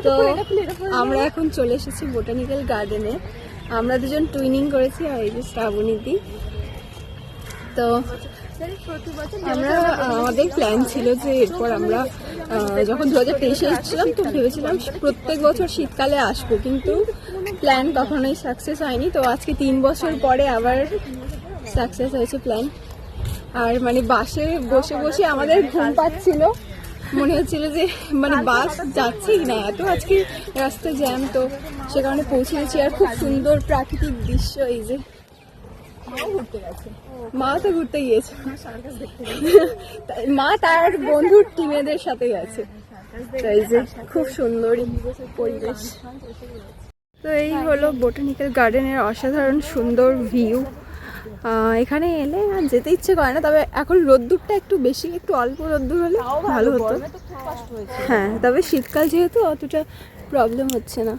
তো আমরা এখন চলে এসেছি বোটানিক্যাল গার্ডেনে। আমরা দুজন টুইনিং করেছি আর এই যে শ্রাবণীদি। তো আমরা আমাদের প্ল্যান ছিল যে এরপর আমরা যখন 2023-এ এসেছিলাম তো ভেবেছিলাম প্রত্যেক বছর শীতকালে আসবো, কিন্তু প্ল্যান কখনোই সাকসেস হয়নি। তো আজকে 3 বছর পরে আবার সাকসেস হয়েছে প্ল্যান। আর মানে বাসে বসে বসে আমাদের ঘুম পাচ্ছিল, মনে হচ্ছিল যে মানে বাস যাচ্ছেই না, এত আজকে রাস্তায় জ্যাম। তো সে কারণে পৌঁছে গেছি। আর খুব সুন্দর প্রাকৃতিক দৃশ্য। এই যে মা তো ঘুরতে গিয়েছে, মা তার বন্ধুর টিমেদের সাথে গেছে। এই যে খুব সুন্দর পরিবেশ। তো এই হলো বোটানিক্যাল গার্ডেনের অসাধারণ সুন্দর ভিউ। এখানে এলে আর যেতে ইচ্ছে করে না, তবে এখন রোদ্দুরটা একটু বেশি, একটু অল্প রোদ্দুর হলে ভালো হতো। হ্যাঁ, তবে শীতকাল যেহেতু অতটা প্রবলেম হচ্ছে না।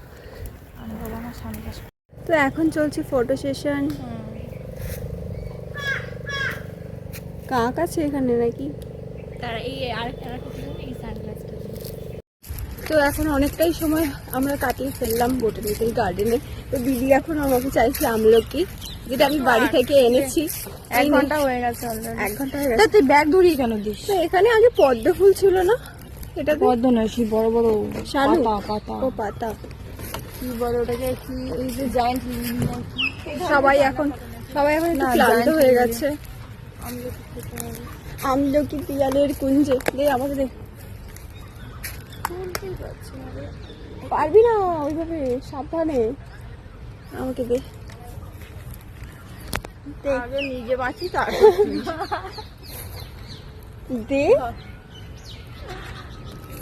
তো এখন চলছে ফটো সেশন। কাক আছে এখানে নাকি? তো এখন অনেকটাই সময় আমরা কাটিয়ে ফেললাম বোটানিক্যাল গার্ডেনে। তো দিদি এখন আমাকে চাইছে আমলকি, যেটা আমি বাড়ি থেকে এনেছি। 1 ঘন্টা হয়ে গেছে অলরেডি। 1 ঘন্টা হয়ে গেছে। তুই ব্যাগ ধরিয়ে কেন দিস? তো এখানে আগে পদ্ম ফুল ছিল না? এটা পদ্ম নয়, সেই বড় বড় শালু পাতা। ও পাতা কি বড় ওটাকে, কি এই যে জায়ান্ট লিলি। সবাই এখন একটু ক্লান্ত হয়ে গেছে। আমলকি পিয়ালের কুঞ্জে দে, আমাকে দে। পারবি না ওইভাবে, সাবধানে আমাকে দে। আগে নিজে বাঁচি তারপর দে।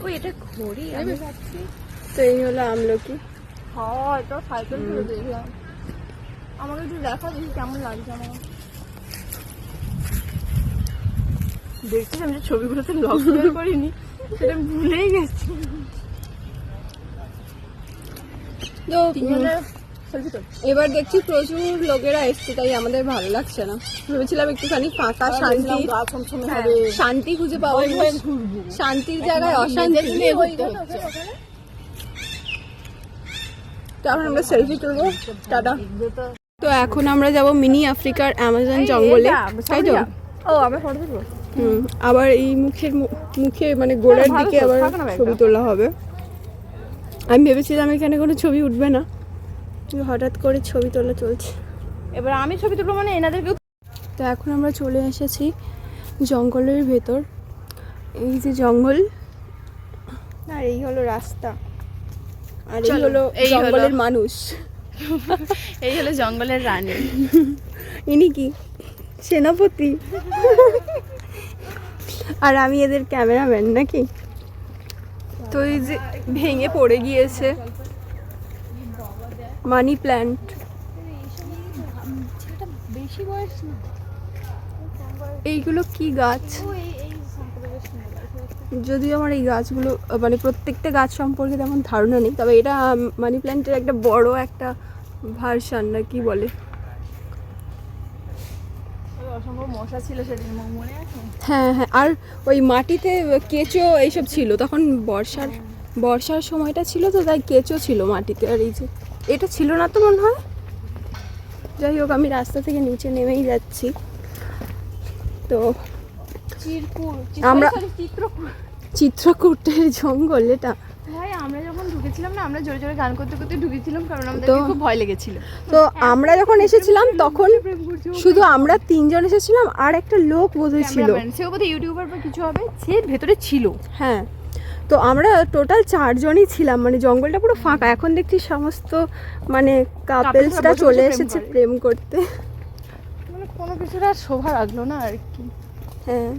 ওই এটা ঘড়ি আমি ভাবছি। তো এই হলো আমলকি। হ্যাঁ, এটা সাইকেল করে দেখলাম। আমাকে একটু দেখা দেখি কেমন লাগছে। আমার দেখছিস আমি যে ছবিগুলোতে ব্লগ করিনি, সেটা ভুলেই গেছি। তো এবার দেখছি প্রচুর লোকেরা এসছে, তাই আমাদের ভালো লাগছে না। ভেবেছিলাম একটুখানি ফাঁকা শান্তি খুঁজে পাবো, শান্তির জায়গায় অশান্তি। তখন আমরা সেলফি তুলবো। টাটা। তো এখন আমরা যাব মিনি আফ্রিকার অ্যামাজন জঙ্গলে, তাই তো? ও আবার ফটো তুলবো। আবার এই মুখে মানে গোড়ার দিকে আবার ছবি তোলা হবে। আমি ভেবেছিলাম এখানে কোনো ছবি উঠবে না, হঠাৎ করে ছবি তোলা চলছে। এবার আমি ছবি তুলবো মানে এনাদেরকেও। তো এখন আমরা চলে এসেছি জঙ্গলের ভেতর। এই যে জঙ্গল, আর এই হলো রাস্তা, আর এই হলো জঙ্গলের মানুষ। এই হলো জঙ্গলের রানী। ইনি কি সেনাপতি? আর আমি এদের ক্যামেরাম্যান নাকি? তো এই যে ভেঙে পড়ে গিয়েছে মানি প্ল্যান্ট। এইগুলো কি গাছ? যদিও আমার এই গাছগুলো মানে প্রত্যেকটা গাছ সম্পর্কে তেমন ধারণা নেই, তবে এটা মানি প্ল্যান্টের একটা বড় একটা ভার্সন না কি বলে। হ্যাঁ হ্যাঁ, আর ওই মাটিতে কেঁচো এইসব ছিল, তখন বর্ষার সময়টা ছিল তো, তাই কেঁচো ছিল মাটিতে। আর এই যে এটা ছিল না তো মনে হয়। যাই হোক, আমি রাস্তা থেকে নিচে নেমেই যাচ্ছি। তো আমরা চিত্রকূটের জঙ্গল এটা। আমরা যখন ঢুকেছিলাম না, আমরা জোরে জোরে গান করতে করতে ঢুকেছিলাম, কারণ আমাদের খুব ভয় লেগেছিল। তো আমরা যখন এসেছিলাম তখন শুধু আমরা 3 জন এসেছিলাম, আর একটা লোক বোধহয় ছিল, সে বোধহয় ইউটিউবার বা কিছু হবে, সে ভেতরে ছিল। হ্যাঁ, তো আমরা টোটাল 4 জনই ছিলাম। মানে জঙ্গলটা পুরো ফাঁকা। এখন দেখছি সমস্ত মানে কাপেলসরা চলে এসেছে প্রেম করতে। মানে কোনো কিছুর আর শোভা লাগলো না আর কি। হ্যাঁ।